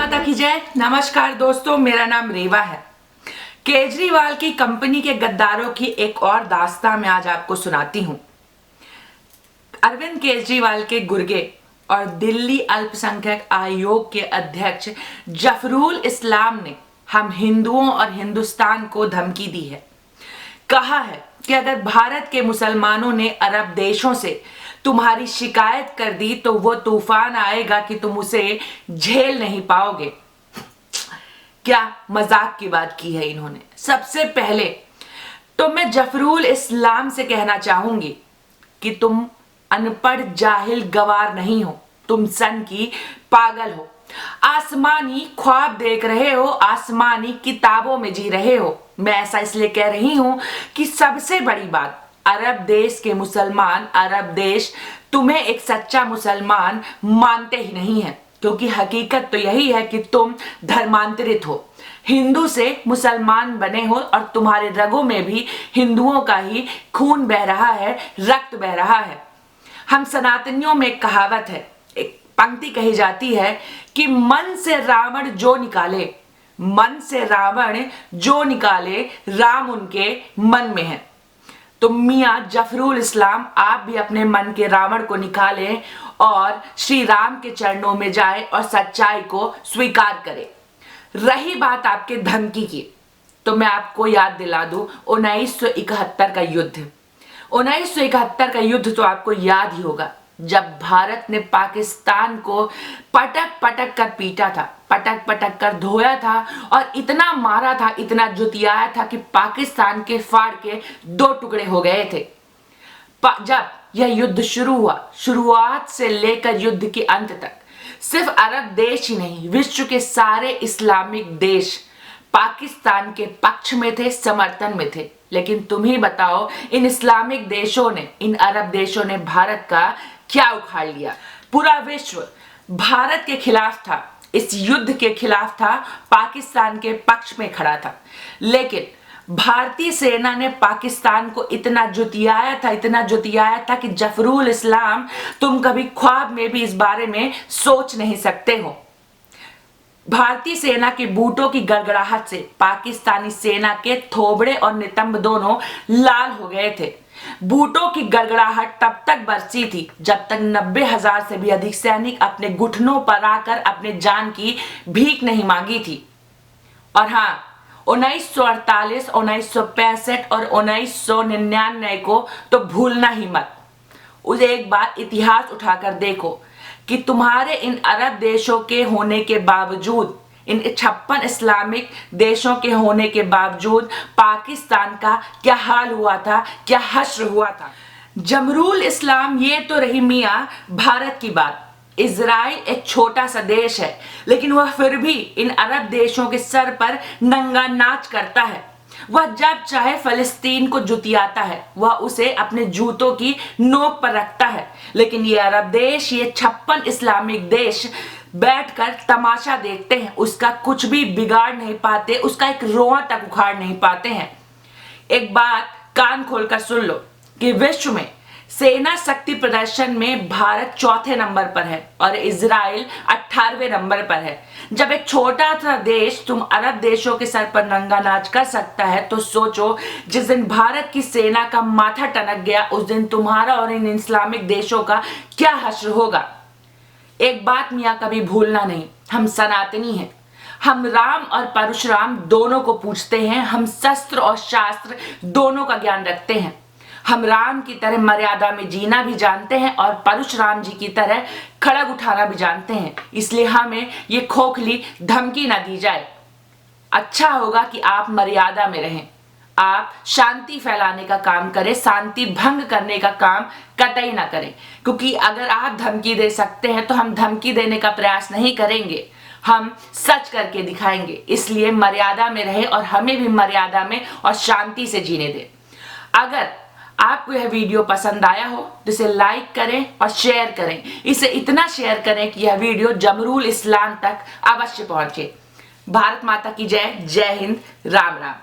माता की जय। नमस्कार दोस्तों, मेरा नाम रेवा है। केजरीवाल की कंपनी के गद्दारों की एक और दास्तां मैं आज आपको सुनाती हूं। अरविंद केजरीवाल के गुर्गे और दिल्ली अल्पसंख्यक आयोग के अध्यक्ष जफरुल इस्लाम ने हम हिंदुओं और हिंदुस्तान को धमकी दी है। कहा है कि अगर भारत के मुसलमानों ने अरब देशों से तुम्हारी शिकायत कर दी तो वो तूफान आएगा कि तुम उसे झेल नहीं पाओगे। क्या मजाक की बात की है इन्होंने। सबसे पहले तो मैं जफरुल इस्लाम से कहना चाहूंगी कि तुम अनपढ़ जाहिल गवार नहीं हो, तुम सन की पागल हो। आसमानी ख्वाब देख रहे हो, आसमानी किताबों में जी रहे हो। मैं ऐसा इसलिए कह रही हूं कि सबसे बड़ी बात, अरब देश के मुसलमान, अरब देश तुम्हें एक सच्चा मुसलमान मानते ही नहीं है, क्योंकि हकीकत तो यही है कि तुम धर्मांतरित हो, हिंदू से मुसलमान बने हो और तुम्हारे रगों में भी हिंदुओं का ही खून बह रहा है, रक्त बह रहा है। हम सनातनियों में एक कहावत है, एक पंक्ति कही जाती है कि मन से रावण जो निकाले, मन से रावण जो निकाले, राम उनके मन में है। तो मियां जफरुल इस्लाम, आप भी अपने मन के रावण को निकालें और श्री राम के चरणों में जाए और सच्चाई को स्वीकार करें। रही बात आपके धमकी की, तो मैं आपको याद दिला दूं 1971 का युद्ध। 1971 का युद्ध तो आपको याद ही होगा, जब भारत ने पाकिस्तान को पटक पटक कर पीटा था, पटक पटक कर धोया था और इतना मारा था, इतना जुतियाया था कि पाकिस्तान के फाड़ के दो टुकड़े हो गए थे। जब यह युद्ध शुरू हुआ, शुरुआत से लेकर युद्ध के अंत तक, सिर्फ अरब देश ही नहीं, विश्व के सारे इस्लामिक देश पाकिस्तान के पक्ष में थे, समर्थन में थे। लेकिन तुम ही बताओ, इन इस्लामिक देशों ने, इन अरब देशों ने भारत का क्या उखाड़ लिया। पूरा विश्व भारत के खिलाफ था, इस युद्ध के खिलाफ था, पाकिस्तान के पक्ष में खड़ा था। लेकिन भारतीय सेना ने पाकिस्तान को इतना जुतियाया था, इतना जुतियाया था कि जफरुल इस्लाम, तुम कभी ख्वाब में भी इस बारे में सोच नहीं सकते हो। भारतीय सेना के बूटों की गड़गड़ाहट से पाकिस्तानी सेना के थोबड़े और नितंब दोनों लाल हो गए थे। बूटों की गड़गड़ाहट तब तक बरसी थी जब तक 90,000 से भी अधिक सैनिक अपने घुटनों पर आकर अपने जान की भीख नहीं मांगी थी। और हाँ, 1948, 1965 और 1999 को तो भूलना ही मत। उसे एक बार इतिहास उठाकर देखो कि तुम्हारे इन अरब देशों के होने के बावजूद, इन 56 इस्लामिक देशों के होने के बावजूद पाकिस्तान का क्या हाल हुआ था, क्या हश्र हुआ था। जमरूल इस्लाम, ये तो रही मियां भारत की बात। इजराइल एक छोटा सा देश है, लेकिन वह फिर भी इन अरब देशों के सर पर नंगा नाच करता है। वह जब चाहे फलस्तीन को जुतियाता है, वह उसे अपने जूतों की नोक पर रखता है। लेकिन ये अरब देश, ये 56 इस्लामिक देश बैठकर तमाशा देखते हैं, उसका कुछ भी बिगाड़ नहीं पाते, उसका एक रोआ तक उखाड़ नहीं पाते हैं। एक बात कान खोलकर सुन लो कि विश्व में सेना शक्ति प्रदर्शन में भारत चौथे नंबर पर है और इजराइल 18वें नंबर पर है। जब एक छोटा सा देश तुम अरब देशों के सर पर नंगा नाच कर सकता है, तो सोचो जिस दिन भारत की सेना का माथा टनक गया, उस दिन तुम्हारा और इन इस्लामिक देशों का क्या हश्र होगा। एक बात मियां कभी भूलना नहीं, हम सनातनी हैं, हम राम और परशुराम दोनों को पूजते हैं, हम शस्त्र और शास्त्र दोनों का ज्ञान रखते हैं। हम राम की तरह मर्यादा में जीना भी जानते हैं और परशुराम जी की तरह खड़ग उठाना भी जानते हैं। इसलिए हमें ये खोखली धमकी ना दी जाए। अच्छा होगा कि आप मर्यादा में रहें, आप शांति फैलाने का काम करें, शांति भंग करने का काम कतई ना करें। क्योंकि अगर आप धमकी दे सकते हैं तो हम धमकी देने का प्रयास नहीं करेंगे, हम सच करके दिखाएंगे। इसलिए मर्यादा में रहें और हमें भी मर्यादा में और शांति से जीने दें। अगर आपको यह वीडियो पसंद आया हो तो इसे लाइक करें और शेयर करें। इसे इतना शेयर करें कि यह वीडियो जमरूल इस्लाम तक अवश्य पहुंचे। भारत माता की जय। जय हिंद। राम राम।